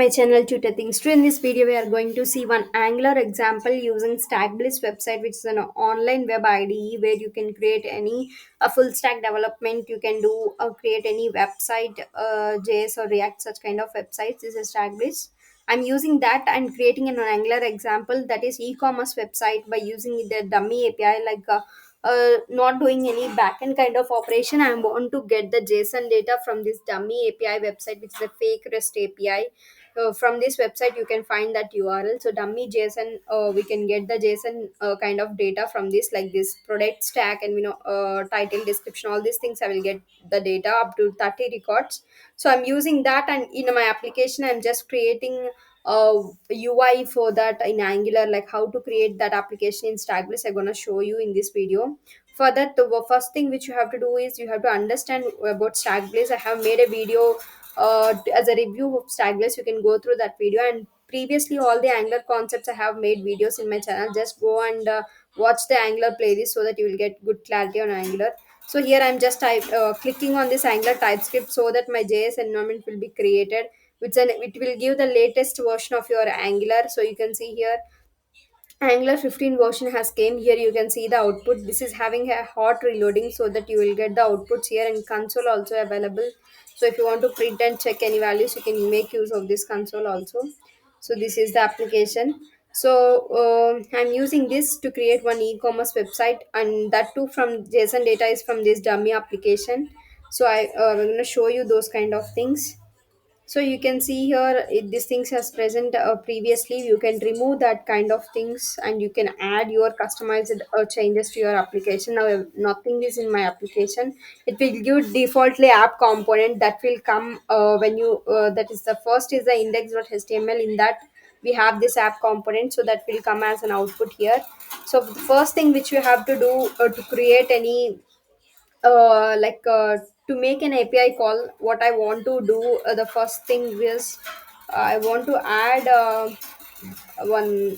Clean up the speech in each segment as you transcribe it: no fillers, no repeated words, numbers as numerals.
my channel Tutor Things. Today in this video, we are going to see one Angular example using Stackbliss website, which is an online web IDE where you can create any full stack development. You can do create any website, JS or React, such kind of websites. This is Stackbliss. I'm using that and creating an Angular example that is e-commerce website by using the dummy API not doing any backend kind of operation. I want to get the JSON data from this dummy API website, which is a fake REST API. From this website, you can find that URL. So dummy JSON, we can get the JSON kind of data from this, like this product stack and title, description, all these things. I will get the data up to 30 records. So I'm using that, and in my application, I'm just creating UI for that in Angular, like how to create that application in Stackbliss. I'm gonna show you in this video. For that, the first thing which you have to do is you have to understand about Stackbliss. I have made a video as a review of Stackbliss. You can go through that video, and previously all the Angular concepts I have made videos in my channel. Just go and watch the Angular playlist so that you will get good clarity on Angular. So here I'm just clicking on this Angular TypeScript so that my JS environment will be created, which then it will give the latest version of your Angular. So you can see here Angular 15 version has came. Here you can see the output. This is having a hot reloading so that you will get the outputs here, and console also available. So if you want to print and check any values, you can make use of this console also. So this is the application. So I'm using this to create one e-commerce website, and that too from JSON data is from this dummy application. So I'm going to show you those kind of things. So you can see here these things has present previously. You can remove that kind of things, and you can add your customized changes to your application. Now nothing is in my application. It will give defaultly app component that will come when you that is the first is the index.html. In that we have this app component, so that will come as an output here. So the first thing which you have to do to create any to make an API call, what I want to do, the first thing is I want to add one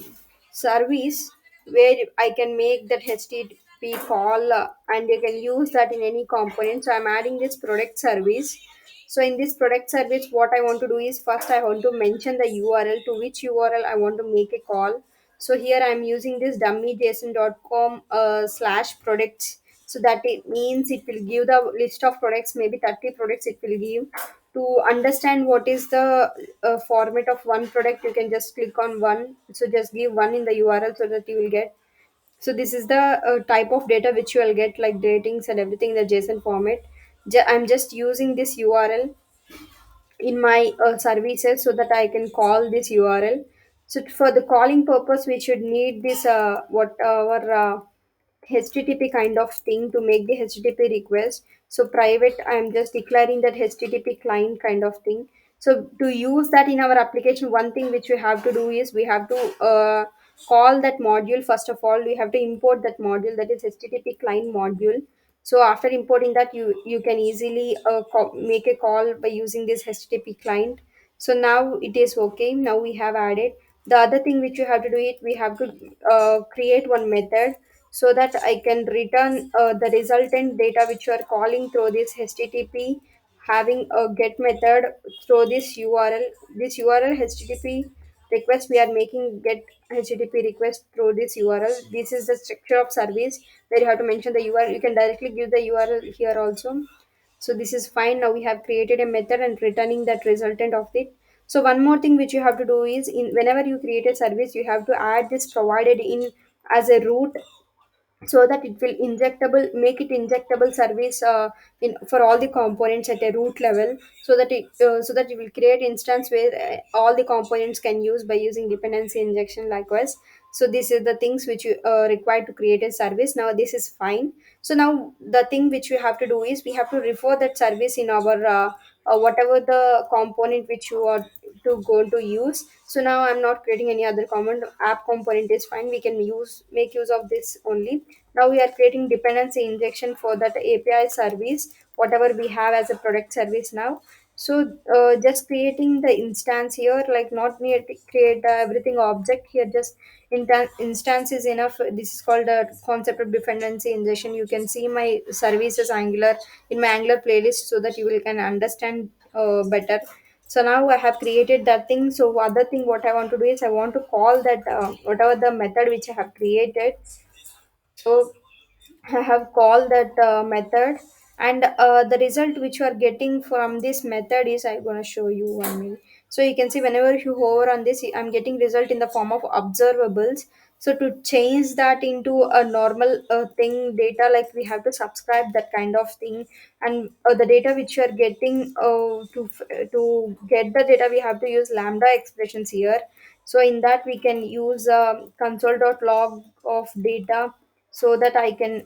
service where I can make that HTTP call, and you can use that in any component. So I'm adding this product service. So in this product service, what I want to do is first I want to mention the URL to which URL I want to make a call. So here I'm using this dummyjson.com slash products. So that it means it will give the list of products, maybe 30 products it will give. To understand what is the format of one product, you can just click on one. So just give one in the URL so that you will get. So this is the type of data which you will get, like ratings and everything in the JSON format. I'm just using this URL in my services so that I can call this URL. So for the calling purpose, we should need this HTTP kind of thing to make the HTTP request. So private, I'm just declaring that HTTP client kind of thing. So to use that in our application, one thing which we have to do is we have to call that module. First of all, we have to import that module, that is HTTP client module. So after importing that, you can easily make a call by using this HTTP client. So now it is okay. Now we have added the other thing which you have to do it. We have to create one method so that I can return the resultant data which you are calling through this HTTP, having a get method through this URL. This URL HTTP request we are making get HTTP request through this URL. This is the structure of service where you have to mention the URL. You can directly give the URL here also. So this is fine. Now we have created a method and returning that resultant of it. So one more thing which you have to do is in whenever you create a service, you have to add this provided in as a root, so that it will injectable, make it injectable service in for all the components at a root level, so that it will create instance where all the components can use by using dependency injection likewise. So this is the things which you require to create a service. Now this is fine. So now the thing which we have to do is we have to refer that service in our whatever the component which you are to going to use. So now I'm not creating any other common app component is fine. We can use make use of this only. Now we are creating dependency injection for that API service, whatever we have as a product service now. So just creating the instance here, like not need to create everything object here, just instance is enough. This is called a concept of dependency injection. You can see my services Angular in my Angular playlist so that you will can understand better. So now I have created that thing. So other thing what I want to do is I want to call that whatever the method which I have created. So I have called that method, and the result which you are getting from this method is I'm gonna show you one minute. So you can see whenever you hover on this, I'm getting result in the form of observables. So to change that into a normal thing data, like we have to subscribe that kind of thing, and the data which you are getting to get the data, we have to use lambda expressions here. So in that we can use console.log of data, so that I can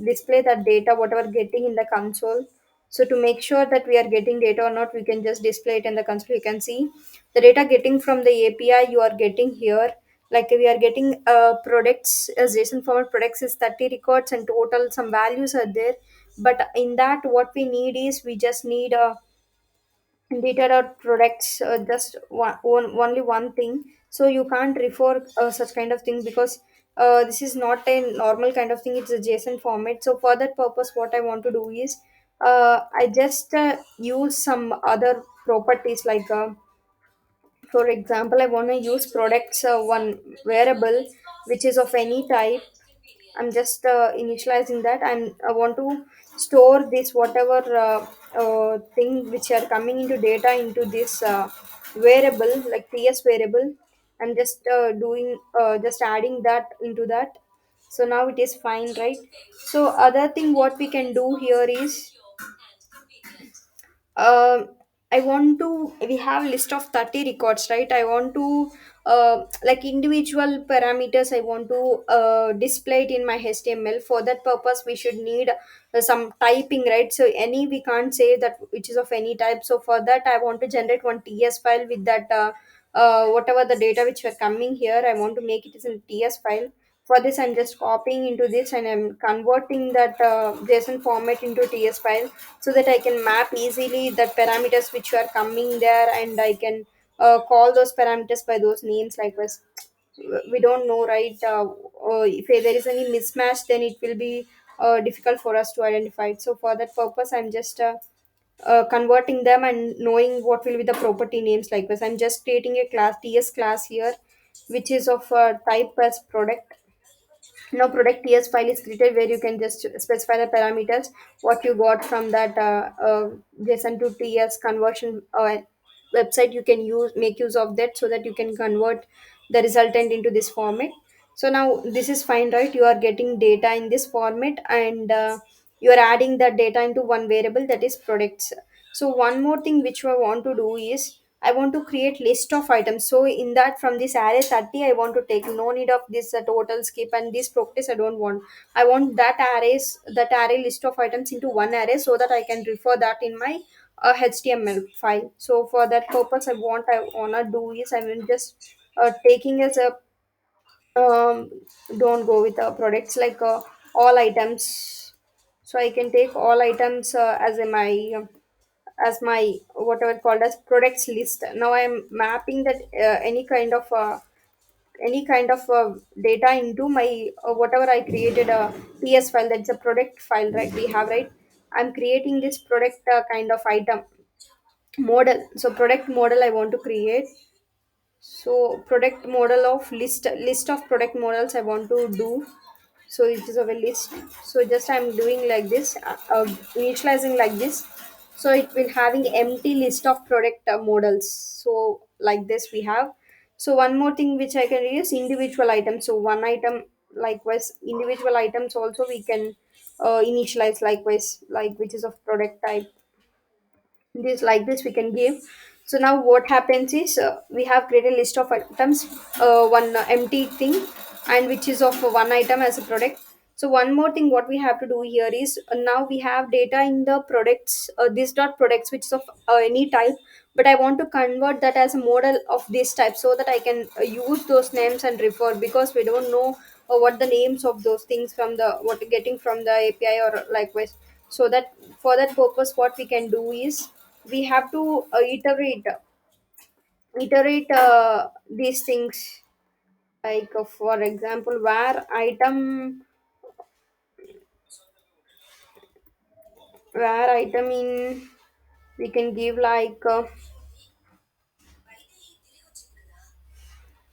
display that data whatever getting in the console. So to make sure that we are getting data or not, we can just display it in the console. You can see the data getting from the API you are getting here. Like we are getting products as JSON format. Products is 30 records and total some values are there. But in that, what we need is we just need a data dot products, just only one thing. So you can't refer such kind of thing, because this is not a normal kind of thing, it's a JSON format. So for that purpose what I want to do is I just use some other properties, like for example I want to use products one variable which is of any type. I'm just initializing that, and I want to store this whatever thing which are coming into data into this variable, like ts variable. I'm just doing just adding that into that. So now it is fine, right? So other thing what we can do here is um I want to, we have list of 30 records, right? I want to like individual parameters I want to display it in my HTML. For that purpose we should need some typing, right? So any, we can't say that which is of any type. So for that I want to generate one ts file with that whatever the data which are coming here, I want to make it as a ts file. For this I'm just copying into this and I'm converting that json format into ts file, so that I can map easily the parameters which are coming there, and I can call those parameters by those names like this. We don't know, right? If there is any mismatch, then it will be difficult for us to identify it. So for that purpose, I'm just converting them and knowing what will be the property names like this. I'm just creating a class TS class here, which is of type as product. Now product ts file is created, where you can just specify the parameters what you got from that json to ts conversion website. You can use make use of that, so that you can convert the resultant into this format. So now this is fine, right? You are getting data in this format, and you are adding that data into one variable, that is products. So one more thing which I want to do is I want to create list of items. So in that, from this array 30, I want to take, no need of this total skip and this properties I don't want. I want that array list of items into one array, so that I can refer that in my HTML file. So for that purpose, I wanna do is I will just taking as a um, don't go with products, like all items. So I can take all items as my whatever called as products list. Now I'm mapping that any kind of data into my whatever I created a ts file, that's a product file, right? We have, right? I'm creating this product kind of item model. So product model I want to create. So product model of list of product models I want to do. So it is of a list. So just I'm doing like this, initializing like this. So it will having empty list of product models. So like this we have. So one more thing which I can use, individual items. So one item, likewise individual items also we can initialize likewise, like which is of product type. This like this we can give. So now what happens is we have created a list of items, one empty thing, and which is of one item as a product. So one more thing what we have to do here is now we have data in the products, this dot products which is of any type, but I want to convert that as a model of this type, so that I can use those names and refer, because we don't know what the names of those things from the what getting from the API or likewise. So that for that purpose what we can do is we have to iterate these things, like for example where item in, we can give like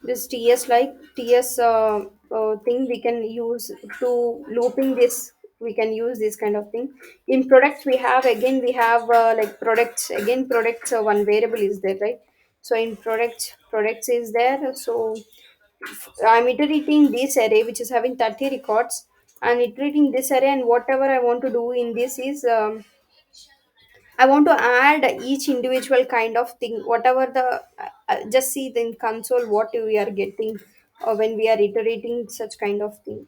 this ts like ts thing we can use to looping this. We can use this kind of thing. In products we have, again we have like products, again products, one variable is there, right? So in products is there. So I'm iterating this array which is having 30 records, and iterating this array, and whatever I want to do in this is I want to add each individual kind of thing, whatever the just see in console what we are getting when we are iterating such kind of thing.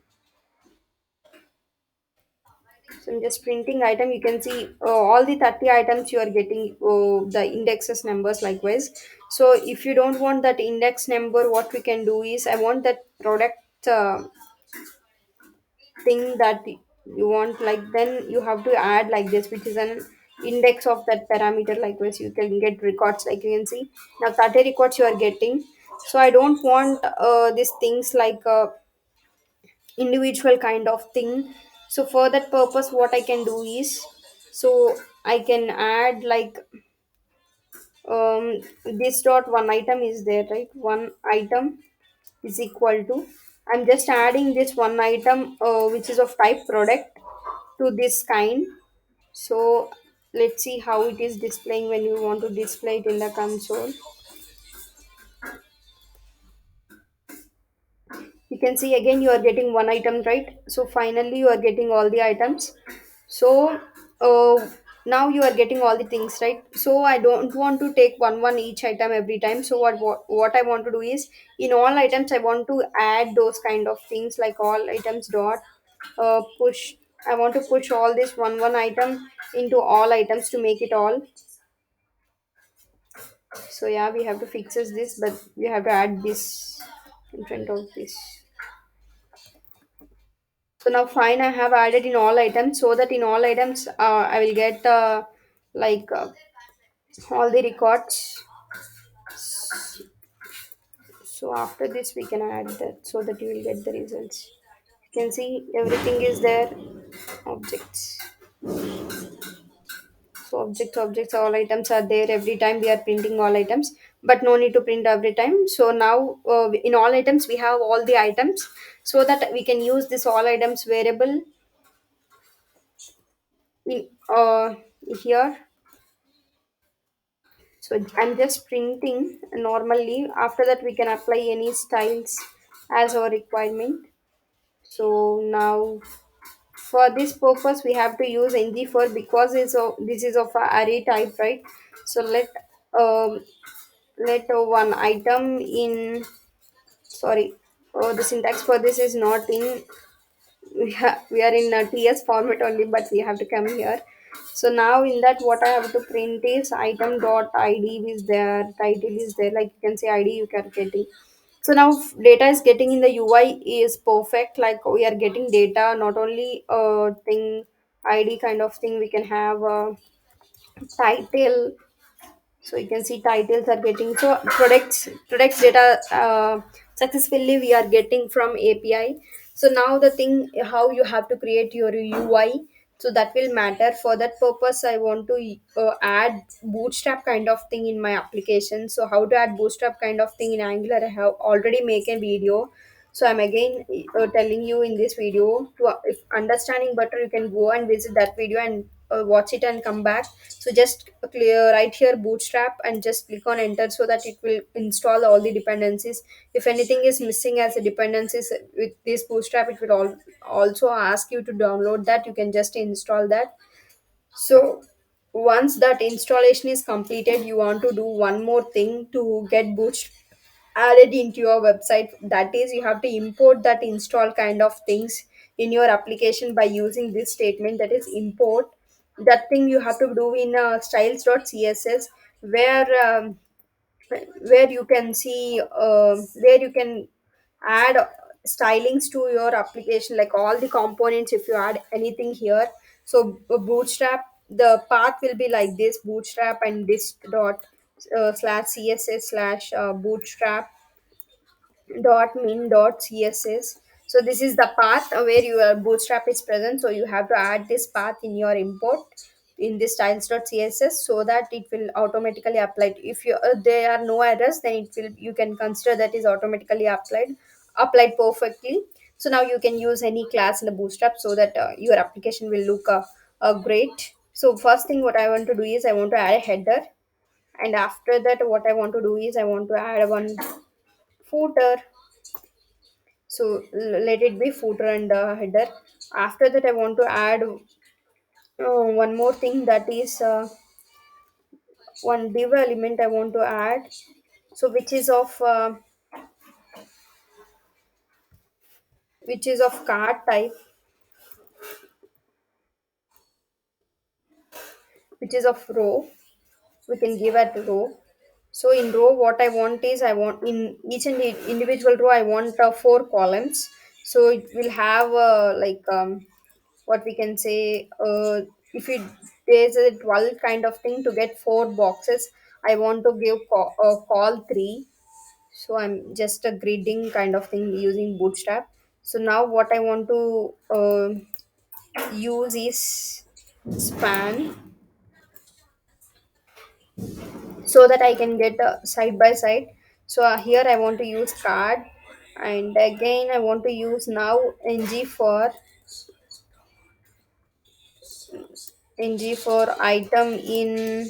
So I'm just printing item. You can see all the 30 items you are getting the indexes numbers likewise. So if you don't want that index number, what we can do is I want that product thing that you want, like then you have to add like this, which is an index of that parameter. Likewise you can get records, like you can see now 30 records you are getting. So I don't want these things like individual kind of thing. So for that purpose what I can do is, so I can add like this dot one item is there, right? One item is equal to, I'm just adding this one item which is of type product to this kind. So let's see how it is displaying when you want to display it in the console. You can see again you are getting one item, right? So finally you are getting all the items. So now you are getting all the things, right? So I don't want to take one each item every time. So what I want to do is, in all items I want to add those kind of things, like all items dot push. I want to push all this one item into all items to make it all. So yeah, we have to fix this, but we have to add this in front of this. So now fine, I have added in all items, so that in all items I will get like all the records. So after this we can add that so that you will get the results. You can see everything is there. Objects. So objects, all items are there. Every time we are printing all items, but no need to print every time. So now in all items we have all the items, so that we can use this all items variable in here. So I'm just printing normally. After that we can apply any styles as our requirement. So now for this purpose we have to use ngFor, because this is of a array type, right? So um, let one item in, sorry, the syntax for this is not in, we are in a ts format only, but we have to come here. So now in that what I have to print is item dot id is there, title is there, like you can say id you can getting. So now data is getting in the ui is perfect, like we are getting data, not only thing id kind of thing. We can have title. So you can see titles are getting, so products data successfully we are getting from api. So now the thing how you have to create your ui, so that will matter. For that purpose I want to add bootstrap kind of thing in my application. So how to add bootstrap kind of thing in angular, I have already make a video. So I'm again telling you in this video to if understanding better, you can go and visit that video and watch it and come back. So just clear right here bootstrap and just click on enter, so that it will install all the dependencies. If anything is missing as a dependencies with this bootstrap, it will also ask you to download that. You can just install that. So once that installation is completed, you want to do one more thing to get bootstrap added into your website. That is, you have to import that install kind of things in your application by using this statement, that is import. That thing you have to do in styles.css, where where you can see where you can add stylings to your application, like all the components. If you add anything here, so bootstrap, the path will be like this: bootstrap and this dot slash css slash bootstrap dot min dot css. So this is the path where your bootstrap is present, so you have to add this path in your import. in this styles.css so that it will automatically apply. If there are no errors, then it will, you can consider that is automatically applied perfectly. So now you can use any class in the bootstrap so that your application will look great. So first thing what I want to do is I want to add a header, and after that what I want to do is I want to add one footer. So let it be footer and header. After that I want to add one more thing, that is one div element I want to add. So which is of card type, which is of row. We can give it row. So in row what I want is I want in each and individual row I want four columns. So it will have what we can say, if it there's a 12 kind of thing to get four boxes, I want to give call three. So I'm just a gridding kind of thing using bootstrap. So now what I want to use is span, so that I can get side by side. So here I want to use card, and again I want to use now ng for item in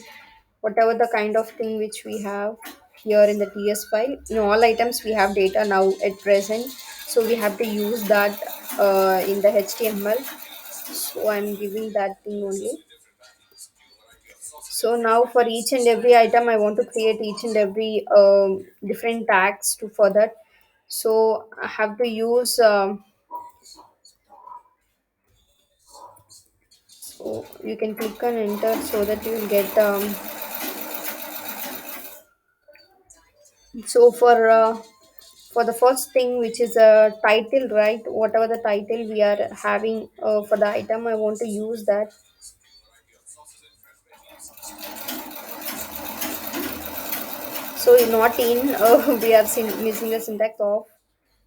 whatever the kind of thing which we have here in the ts file. In all items we have data now at present, so we have to use that in the html. So I'm giving that thing only. So now for each and every item, I want to create each and every different tags to for that. So I have to use. So you can click on enter so that you will get. So for the first thing, which is a title, right? Whatever the title we are having for the item, I want to use that. So not in, we are missing the syntax of,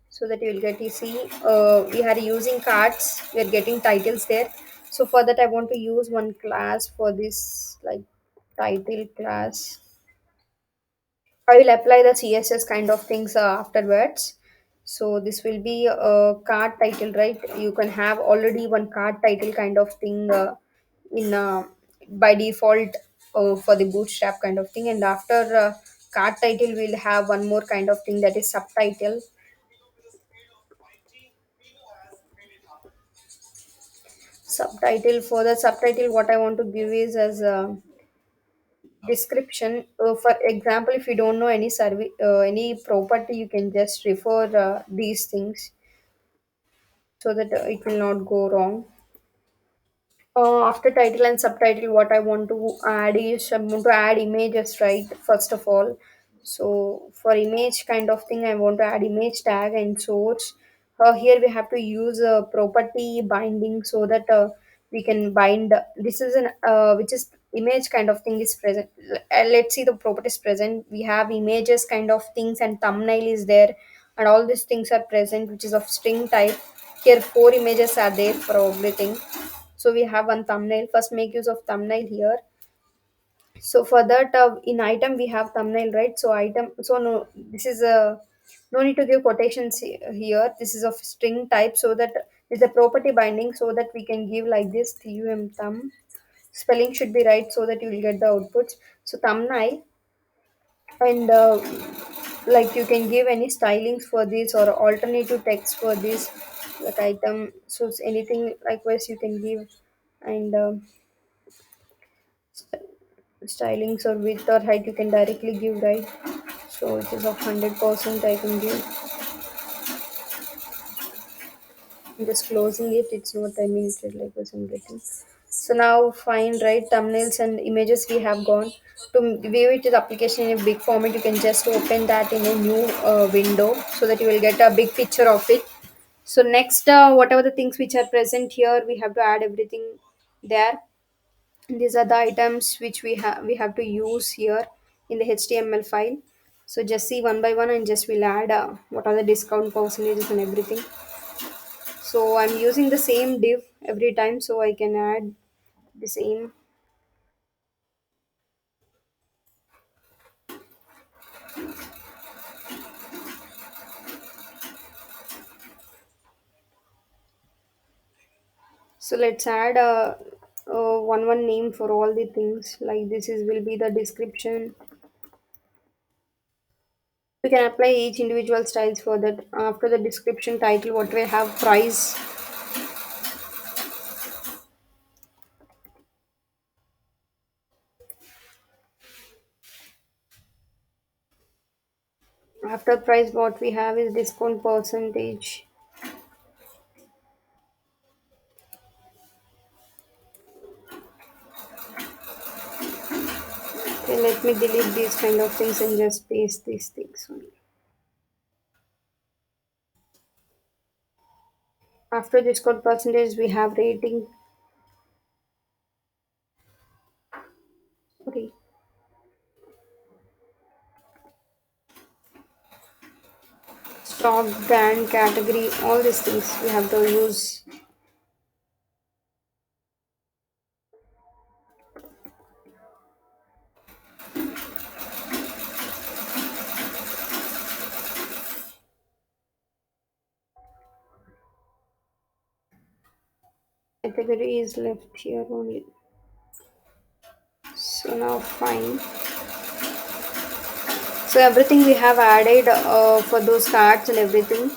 so that you will get, you see, we are using cards, we are getting titles there. So for that I want to use one class for this, like title class. I will apply the css kind of things afterwards. So this will be a card title, right? You can have already one card title kind of thing in by default for the bootstrap kind of thing. And after card title we'll have one more kind of thing, that is subtitle. Subtitle, for the subtitle what I want to give is as a description. For example, if you don't know any service, any property, you can just refer these things so that it will not go wrong. After title and subtitle, what I want to add is I want to add images, right? First of all, so for image kind of thing, I want to add image tag and source. Here we have to use a property binding so that we can bind. This is an which is image kind of thing is present. Let's see the properties present. We have images kind of things and thumbnail is there, and all these things are present, which is of string type. Here four images are there for everything. So we have one thumbnail. First make use of thumbnail here. So for that in item we have thumbnail, right? So item, so no, this is a, no need to give quotations here. This is of string type, so that is a property binding, so that we can give like this thumb. Spelling should be right so that you will get the outputs. So thumbnail, and like you can give any stylings for this or alternative text for this, like item. So it's anything likewise you can give. And stylings or width or height you can directly give, right? So it is of 100% I can give. I'm just closing it. It's not, I mean it's like was I'm getting. So now fine, right? Thumbnails and images we have gone. To view it to the application in a big format, you can just open that in a new window so that you will get a big picture of it. So next, whatever the things which are present here, we have to add everything there. These are the items which we have to use here in the html file. So just see one by one and just we'll add what are the discount percentages and everything. So I'm using the same div every time, so I can add the same. So let's add one name for all the things. Like this is will be the description. We can apply each individual styles for that. After the description title, what we have price. After price, what we have is discount percentage. Okay, let me delete these kind of things and just paste these things only. After discount percentage, we have rating. Okay, stock, brand, category, all these things we have to use. Category is left here only. So now fine. So everything we have added for those cards and everything.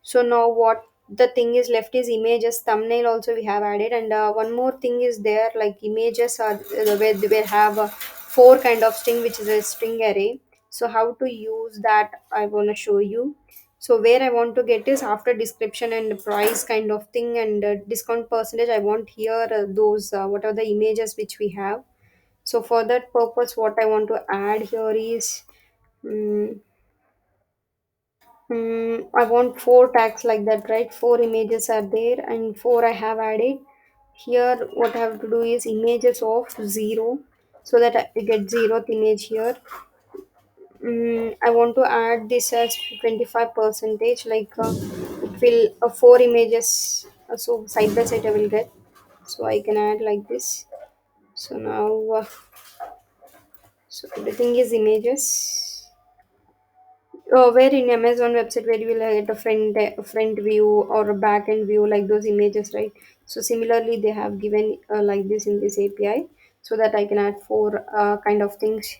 So now what the thing is left is images, thumbnail also we have added, and one more thing is there like images are where they will have four kind of string which is a string array. So how to use that I want to show you. So where I want to get is after description and price kind of thing and discount percentage. I want here those what are the images which we have. So for that purpose, what I want to add here is. mm I want four tags like that, right? Four images are there, and four I have added. Here, what I have to do is images of zero, so that I get zeroth image here. I want to add this as 25 percentage, like it will four images, so side by side I will get. So I can add like this. So now, so everything is images. Where in Amazon website where you will get a front view or a back end view like those images, right? So similarly, they have given like this in this API, so that I can add four kind of things.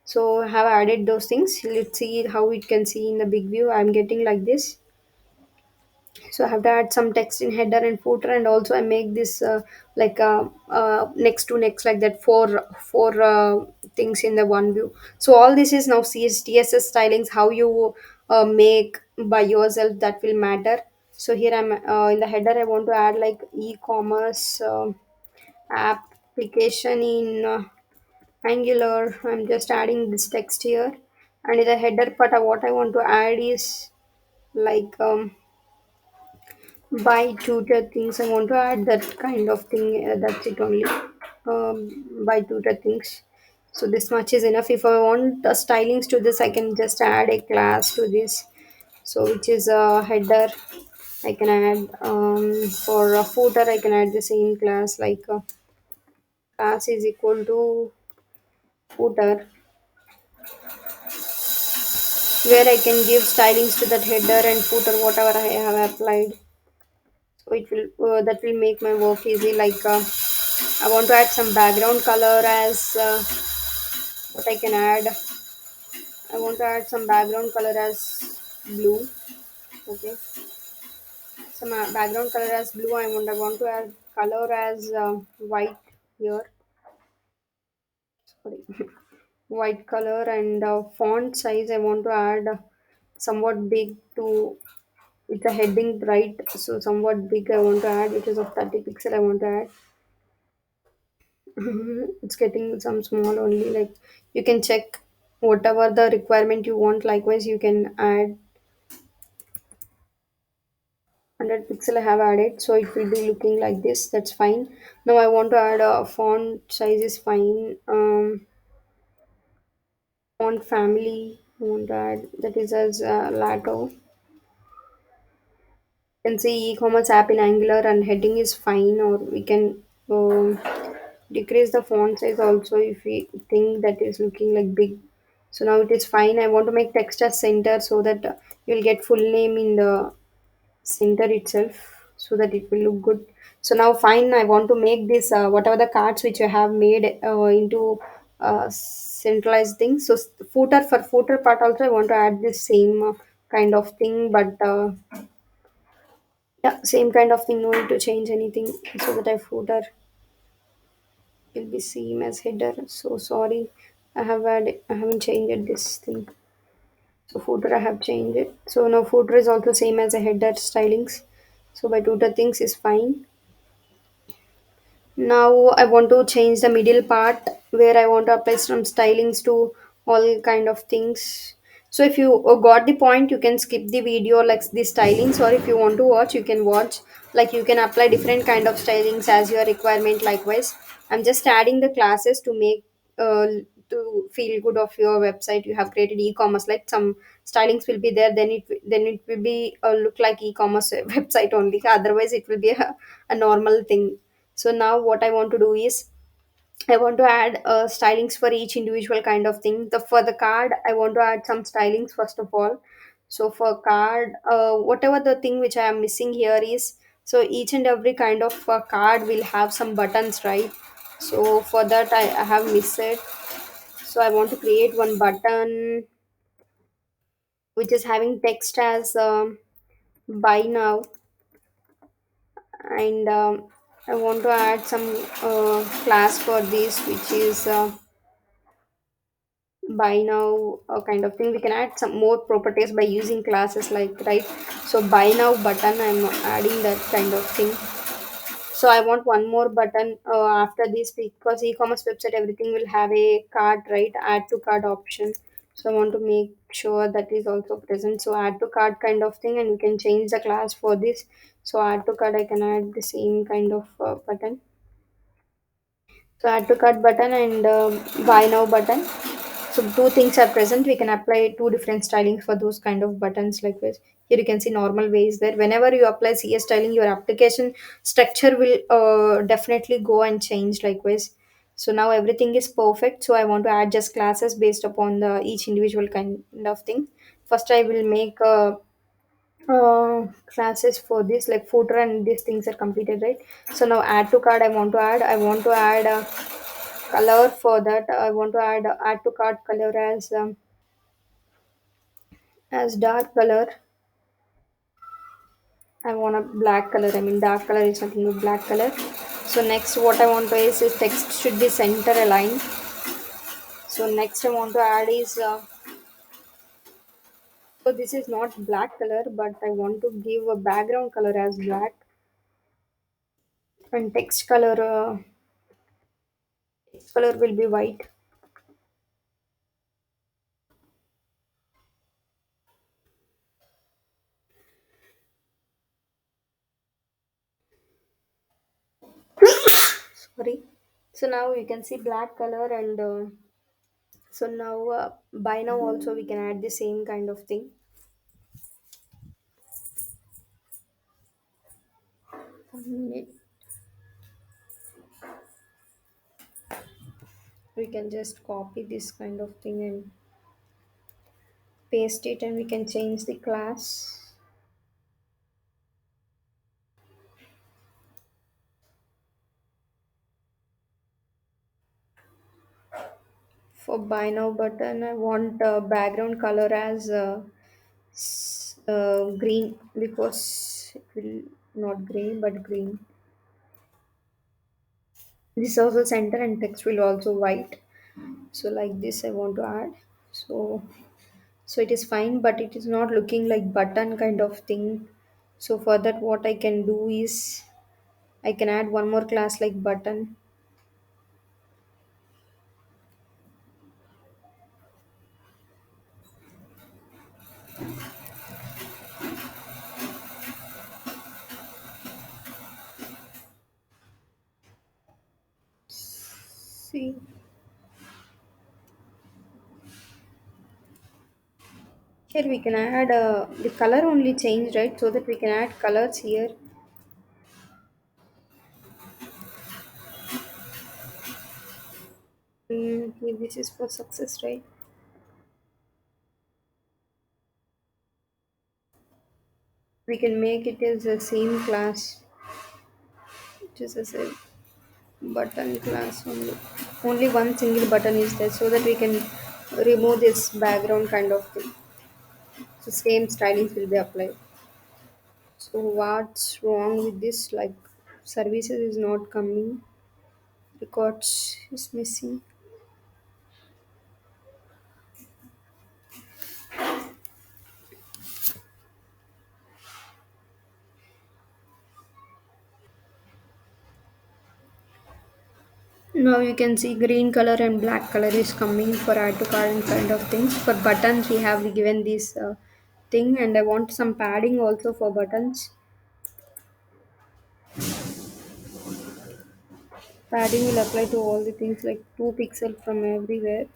So I have added those things. Let's see how it can see in the big view. I'm getting like this. So I have to add some text in header and footer, and also I make this like next to next like that four things in the one view. So all this is now CSS stylings how you make by yourself, that will matter. So here I'm in the header I want to add like e-commerce application in Angular. I'm just adding this text here, and in the header part what I want to add is like by tutor things. I want to add that kind of thing. That's it only. By tutor things. So this much is enough. If I want the stylings to this, I can just add a class to this. So which is a header. I can add for a footer. I can add the same class like class is equal to footer, where I can give stylings to that header and footer whatever I have applied. So it will that will make my work easy. Like I want to add some background color as what I can add. I want to add some background color as blue. Okay, some background color as blue. I want to add color as white here. Sorry, white color and font size. I want to add somewhat big to with the heading bright. So somewhat big I want to add, which is of 30 pixel. I want to add. It's getting some small only, like you can check whatever the requirement you want. Likewise you can add 100 pixel I have added, so it will be looking like this. That's fine. Now I want to add a font size is fine. Font family I want to add that is as lato. You can see e-commerce app in Angular and heading is fine, or we can um, decrease the font size also if we think that is looking like big. So now it is fine. I want to make text as center so that you'll get full name in the center itself. so that it will look good. So now fine, I want to make this whatever the cards which I have made into centralized things. So footer, for footer part also I want to add this same kind of thing, but yeah, same kind of thing, no need to change anything. So that I footer will be same as header. So sorry, I haven't changed this thing. So footer I have changed it. So now footer is also same as a header stylings. So by tutor things is fine. Now I want to change the middle part where I want to apply some stylings to all kind of things. So if you got the point, you can skip the video like the stylings, or if you want to watch, you can watch. Like you can apply different kind of stylings as your requirement. Likewise, I'm just adding the classes to make uh, to feel good of your website. You have created e-commerce, like some stylings will be there. Then it will be look like e-commerce website only. Otherwise, it will be a normal thing. So now what I want to do is I want to add stylings for each individual kind of thing. For the card, I want to add some stylings first of all. So for card, whatever the thing which I am missing here is, so each and every kind of card will have some buttons, right? So for that I have missed it. So I want to create one button which is having text as buy now, and I want to add some class for this which is buy now kind of thing. We can add some more properties by using classes, like, right? So buy now button, I'm adding that kind of thing. So I want one more button after this, because e-commerce website everything will have a cart, right? Add to cart option. So I want to make sure that is also present. So add to cart kind of thing, and you can change the class for this. So add to cart, I can add the same kind of button. So add to cart button and buy now button. So two things are present. We can apply two different stylings for those kind of buttons like this. Here you can see normal ways there. Whenever you apply CS styling, your application structure will definitely go and change likewise. So now everything is perfect. So I want to add just classes based upon the each individual kind of thing. First, I will make classes for this, like footer and these things are completed, right? So now add to card, I want to add color. For that I want to add to cart color as dark color. I want a black color, I mean dark color is something with black color. So next what I want to is text should be center aligned. So next I want to add is so this is not black color, but I want to give a background color as black, and text color will be white. Sorry. So now you can see black color, and so now by now also we can add the same kind of thing. We can just copy this kind of thing and paste it, and we can change the class. For buy now button, I want background color as green, because it will not gray but green. This also center, and text will also white. So like this I want to add. So it is fine, but it is not looking like button kind of thing. So for that what I can do is I can add one more class like button. See, here we can add the color only change, right? So that we can add colors here. Here this is for success, right? We can make it as the same class, which is a button class only. Only one single button is there so that we can remove this background kind of thing. So same stylings will be applied. So what's wrong with this? Like services is not coming, records is missing. Now you can see green color and black color is coming for add to cart and kind of things. For buttons we have given this thing, and I want some padding also for buttons. Padding will apply to all the things like 2 pixel from everywhere.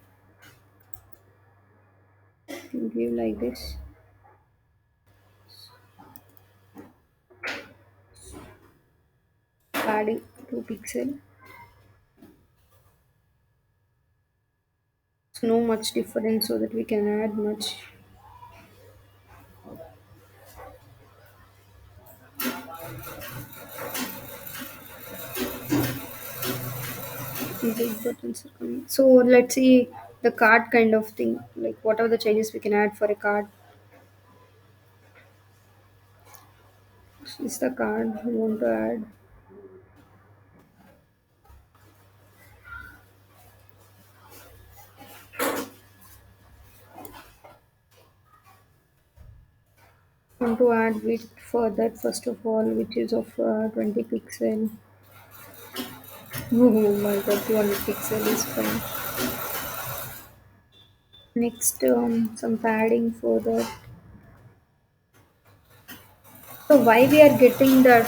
You give like this. Padding 2 pixel. So no much difference so that we can add much. Big buttons are coming. So let's see the card kind of thing. Like what are the changes we can add for a card? Is the card we want to add? Want to add width for that first of all, which is of 20 pixel. Oh my god, 200 pixel is fine. Next, some padding for that. So why we are getting that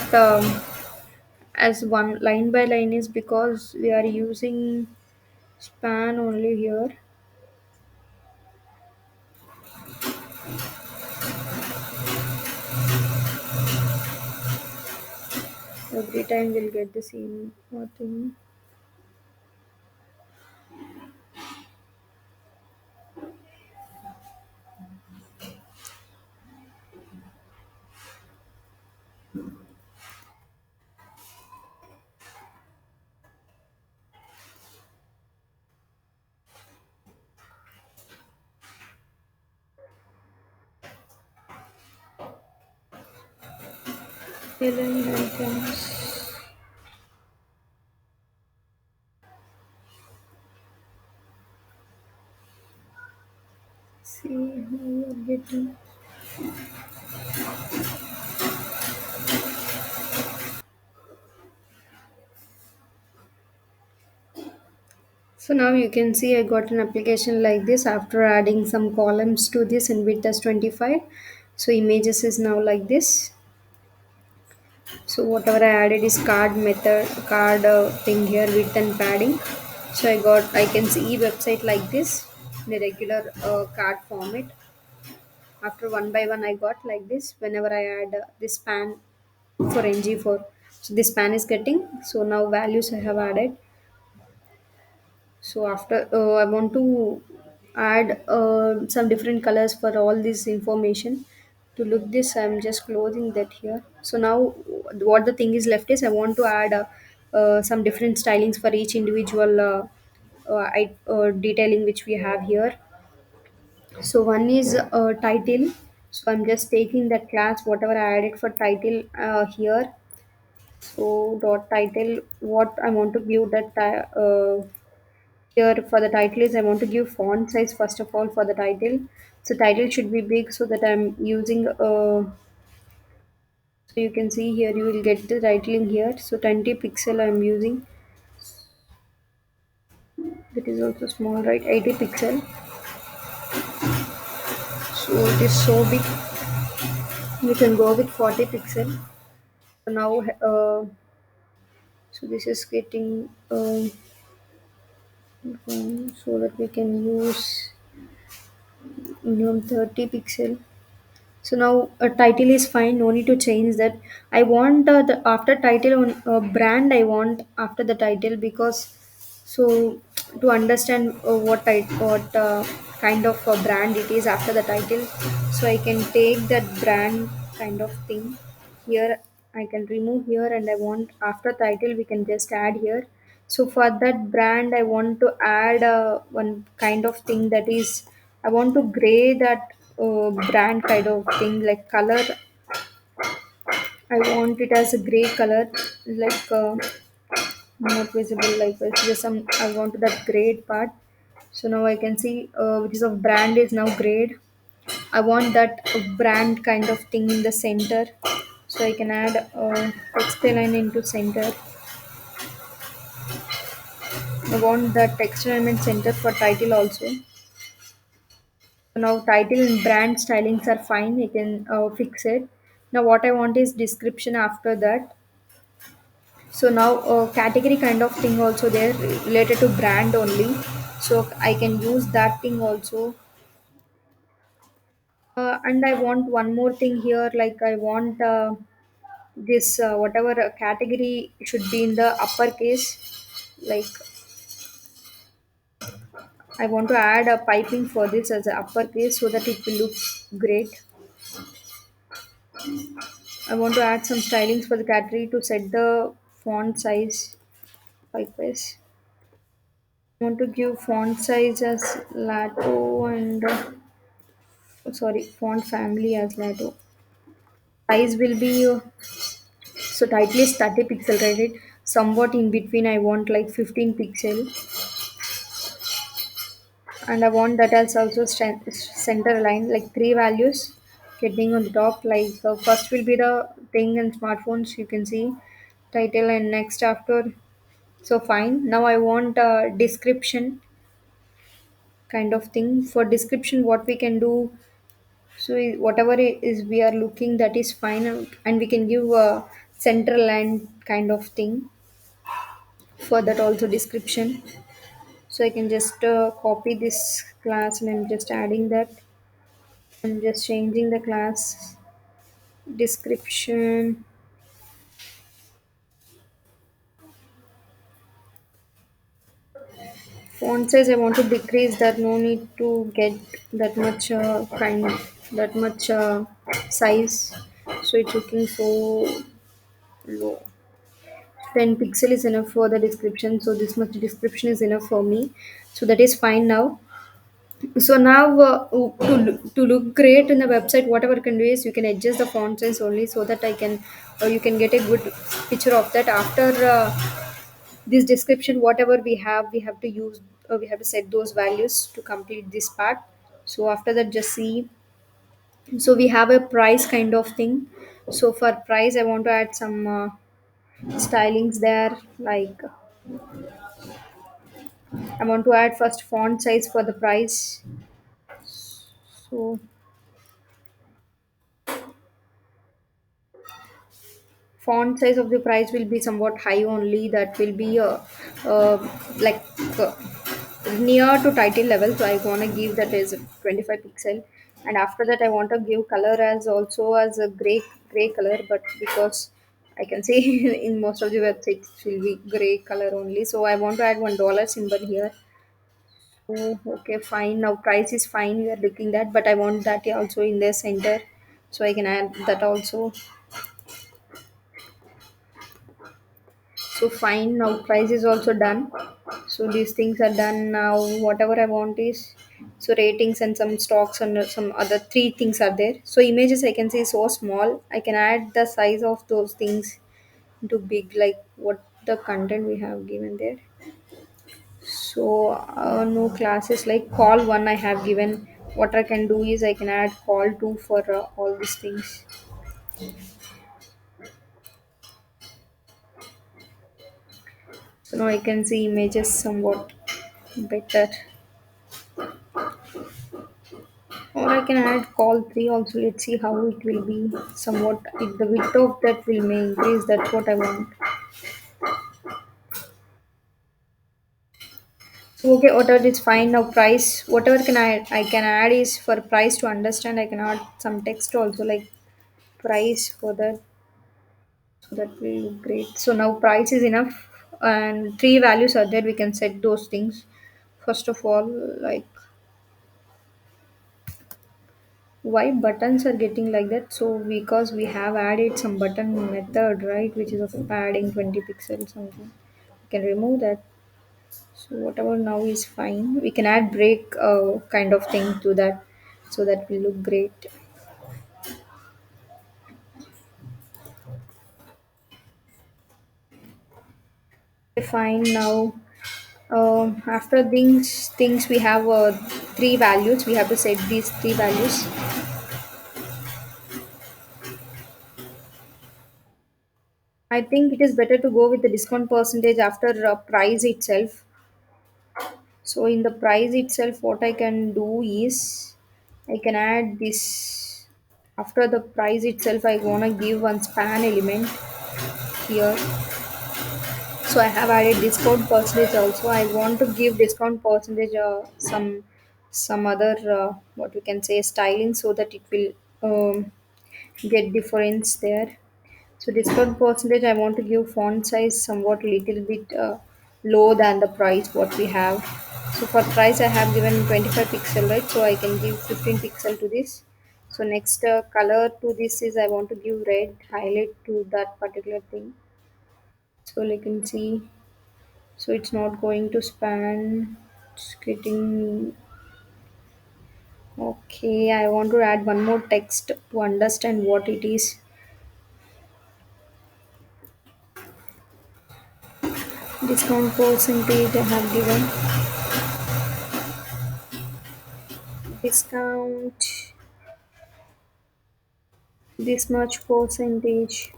as one line by line is because we are using span only here. Every time we'll get the same thing. Align items. See how we are getting. So now you can see I got an application like this after adding some columns to this and width as 25. So images is now like this. So whatever I added is card method, card thing here, width and padding. So I can see website like this, the regular card format. After one by one I got like this. Whenever I add this span for ngFor, so this span is getting. So now values I have added. So after I want to add some different colors for all this information. To look this, I'm just closing that here. So now what the thing is left is I want to add some different stylings for each individual detailing which we have here. So one is title. So I'm just taking that class whatever I added for title here. So dot title, what I want to give that here for the title is I want to give font size first of all for the title. So title should be big so that I'm using so you can see here you will get the title in here. So 20 pixel I'm using. That is also small, right? 80 pixel. So it is so big. We can go with 40 pixel. So now so this is getting so that we can use minimum 30 pixel. So now a title is fine, no need to change that. I want the after title on brand. I want after the title because so to understand what kind of a brand it is after the title. So I can take that brand kind of thing. Here I can remove here, and I want after title we can just add here. So for that brand I want to add one kind of thing, that is I want to gray that brand kind of thing, like color. I want it as a gray color, like not visible, like it's just some I want that grayed part. So now I can see which is of brand is now grayed. I want that brand kind of thing in the center. So I can add text line into center. I want the text element center for title also. So now title and brand stylings are fine. You can fix it. Now what I want is description after that. So now category kind of thing also there related to brand only. So I can use that thing also. And I want one more thing here, like I want this whatever category should be in the uppercase. Like I want to add a piping for this as a uppercase so that it will look great. I want to add some stylings for the category to set the font size. Likewise, I want to give font size as Lato and sorry, font family as Lato. Size will be so title is 30 pixel, right? Somewhat in between I want like 15 pixel, and I want that as also center line, like three values getting on the top. Like first will be the thing and smartphones, you can see title, and next after. So fine. Now I want a description kind of thing. For description what we can do, so whatever is we are looking, that is fine, and we can give a central line kind of thing for that also description. So I can just copy this class, and I'm just adding that. I'm just changing the class description. Font size I want to decrease that. No need to get that much that much size. So it's looking so low. 10 pixel is enough for the description. So this much description is enough for me. So that is fine now. So now to look great in the website, whatever you can do is you can adjust the font size only, so that I can you can get a good picture of that. After this description, whatever we have to use, we have to set those values to complete this part. So after that, just see. So we have a price kind of thing. So for price, I want to add some stylings there. Like I want to add first font size for the price. So font size of the price will be somewhat high only. That will be uh, like uh, near to title level. So I want to give that as 25 pixel, and after that I want to give color as also as a gray color, but because I can see in most of the websites it will be gray color only. So I want to add $1 symbol here. Oh, okay, fine. Now price is fine. We are looking that, but I want that also in the center, so I can add that also. So fine, now price is also done. So these things are done now. Whatever I want is, so ratings and some stocks and some other three things are there. So images I can see so small. I can add the size of those things into big, like what the content we have given there. So no classes, like call one I have given. What I can do is I can add call two for all these things. So now I can see images somewhat better. Or I can add call 3 also. Let's see how it will be. Somewhat the width of that will may increase. That's what I want. So okay, order is fine. Now price, whatever can I can add is for price to understand. I can add some text also, like price for that. So that will look great. So now price is enough, and three values are there. We can set those things. First of all, like Why buttons are getting like that? So because we have added some button method, right, which is of adding 20 pixels something. We can remove that. So whatever now is fine. We can add break kind of thing to that, so that will look great. Fine now. After things we have three values. We have to set these three values. I think it is better to go with the discount percentage after price itself. So in the price itself, what I can do is I can add this. After the price itself, I wanna give one span element here. So I have added discount percentage also. I want to give discount percentage some other what we can say styling, so that it will get difference there. So discount percentage, I want to give font size somewhat little bit low than the price what we have. So for price, I have given 25 pixel, right? So I can give 15 pixel to this. So next color to this is I want to give red highlight to that particular thing. So you can see. So it's not going to span. It's getting okay. I want to add one more text to understand what it is. Discount percentage I have given. Discount this much percentage.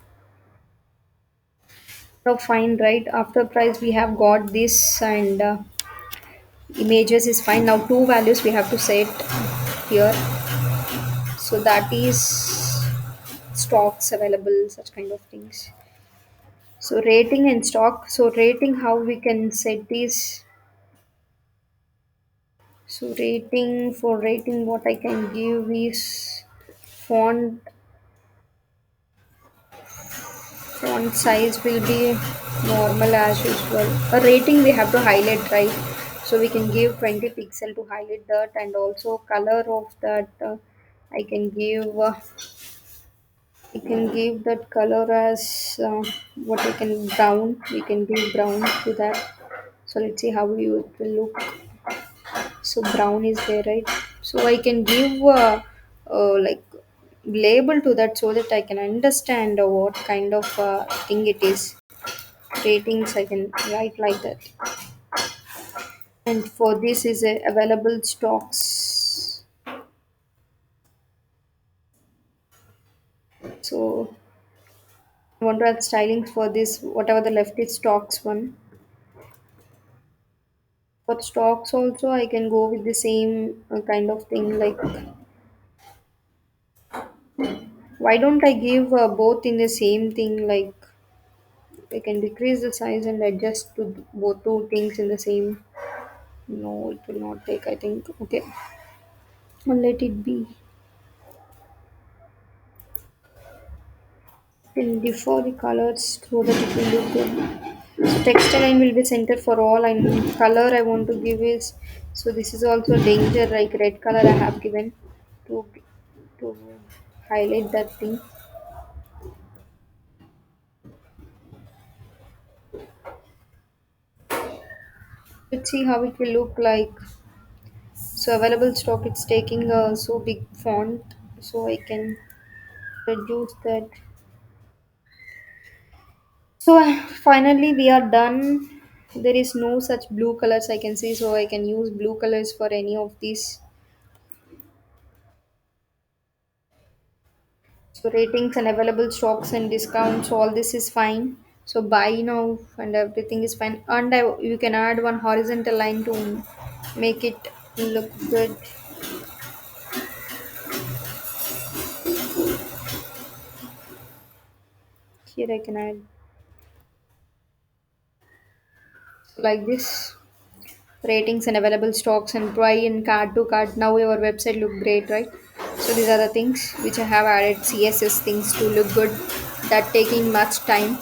So fine, right? After price we have got this, and images is fine. Now two values we have to set here. So that is stocks available, such kind of things. So rating and stock. So rating, how we can set this. So rating, for rating, what I can give is font font size will be normal as usual. A rating we have to highlight, right? So we can give 20 pixel to highlight that, and also color of that. I can give that color as what I can brown. We can give brown to that. So let's see how it will look. So brown is there, right? So I can give like label to that, so that I can understand what kind of thing it is. Ratings I can write like that. And for this is a available stocks. So I want to add stylings for this. Whatever the left is stocks one. For stocks also, I can go with the same kind of thing. Like, why don't I give both in the same thing? Like, I can decrease the size and adjust to both two things in the same. No, it will not take. I think. Okay, and let it be. Will differ the colors so that it will look good. So text align will be center for all, and color I want to give is, so this is also danger, like red color I have given to to highlight that thing. Let's see how it will look like. So available stock, it's taking a so big font, so I can reduce that. So finally we are done. There is no such blue colors I can see, so I can use blue colors for any of these. So ratings and available stocks and discounts, all this is fine. So buy now and everything is fine. And you can add one horizontal line to make it look good. Here I can add like this. Ratings and available stocks and buy in card to card. Now your website look great, right? So these are the things which I have added CSS things to look good. That taking much time.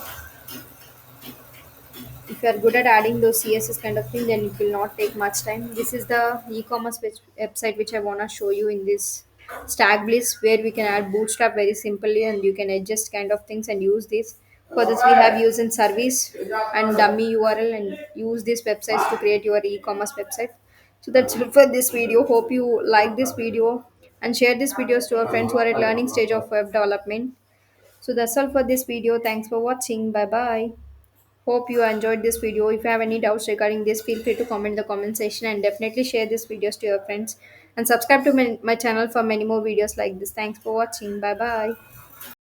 If you are good at adding those CSS kind of thing, then it will not take much time. This is the e-commerce website which I wanna show you in this. Stack Bliss, where we can add Bootstrap very simply and you can adjust kind of things and use this. For this, we have using service and dummy URL and use these websites to create your e-commerce website. So that's it for this video. Hope you like this video and share these videos to your friends who are at learning stage of web development. So that's all for this video. Thanks for watching. Bye bye. Hope you enjoyed this video. If you have any doubts regarding this, feel free to comment in the comment section and definitely share these videos to your friends and subscribe to my channel for many more videos like this. Thanks for watching. Bye bye.